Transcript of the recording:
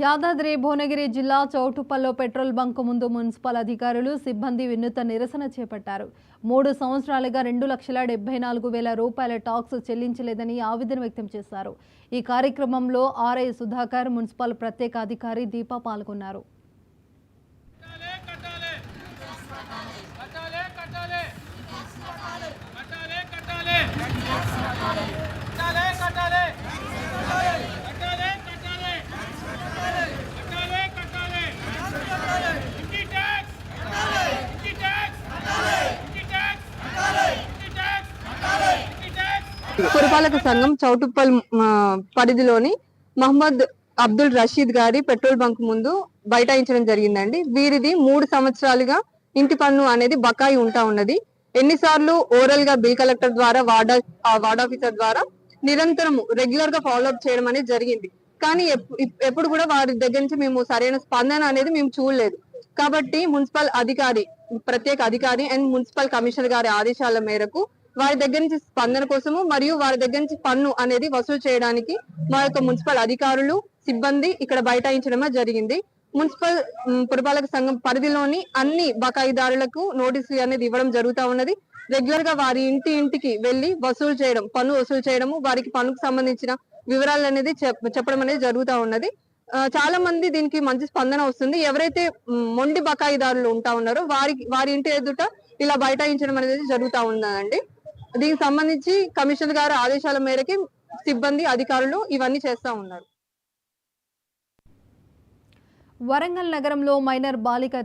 యాదాద్రి భువనగిరి జిల్లా చౌటుప్పల్లో petrol bunk ముందు municipal అధికారులు సిబ్బంది వినూత్న నిరసన చేపట్టారు. 3 సంవత్సరాలుగా 2,74,000 రూపాయల టాక్స్ చెల్లించలేదని ఆవేదన వ్యక్తం చేశారు. ఈ కార్యక్రమంలో ఆర్ఐ సుధాకర్, మున్సిపల్ ప్రత్యేక అధికారి దీప పాల్గొన్నారు. పురపాలక సంఘం చౌటుప్పల్ పరిధిలోని మహమ్మద్ అబ్దుల్ రషీద్ గారి పెట్రోల్ బంక్ ముందు బైఠాయించడం జరిగిందండి. వీరిది 3 సంవత్సరాలుగా ఇంటి పన్ను అనేది బకాయి ఉంటా ఉన్నది. ఎన్నిసార్లు ఓరల్ గా బిల్ కలెక్టర్ ద్వారా వార్డ్ ఆఫీసర్ ద్వారా నిరంతరం రెగ్యులర్ గా ఫాలో అప్ చేయడం అనేది జరిగింది. కానీ ఎప్పుడు కూడా వారి దగ్గర నుంచి మేము సరైన స్పందన అనేది మేము చూడలేదు. కాబట్టి మున్సిపల్ అధికారి, ప్రత్యేక అధికారి అండ్ మున్సిపల్ కమిషనర్ గారి ఆదేశాల మేరకు వారి దగ్గర నుంచి స్పందన కోసము మరియు వారి దగ్గర నుంచి పన్ను అనేది వసూలు చేయడానికి మా యొక్క మున్సిపల్ అధికారులు, సిబ్బంది ఇక్కడ బైఠాయించడమే జరిగింది. మున్సిపల్ పురపాలక సంఘం పరిధిలోని అన్ని బకాయిదారులకు నోటీసులు అనేది ఇవ్వడం జరుగుతూ ఉన్నది. రెగ్యులర్ గా వారి ఇంటికి వెళ్లి వసూలు చేయడం, పన్ను వసూలు చేయడము, వారికి పన్నుకు సంబంధించిన వివరాలు అనేది చెప్పడం అనేది జరుగుతూ ఉన్నది. చాలా మంది దీనికి మంచి స్పందన వస్తుంది. ఎవరైతే మొండి బకాయిదారులు ఉంటా ఉన్నారో వారి ఇంటి ఎదుట ఇలా బైఠాయించడం అనేది జరుగుతూ ఉన్నదండి. దీనికి సంబంధించి కమిషనర్ గారి ఆదేశాల మేరకు సిబ్బంది, అధికారులు ఇవన్నీ చేస్తా ఉన్నారు. వరంగల్ నగరంలో మైనర్ బాలికతో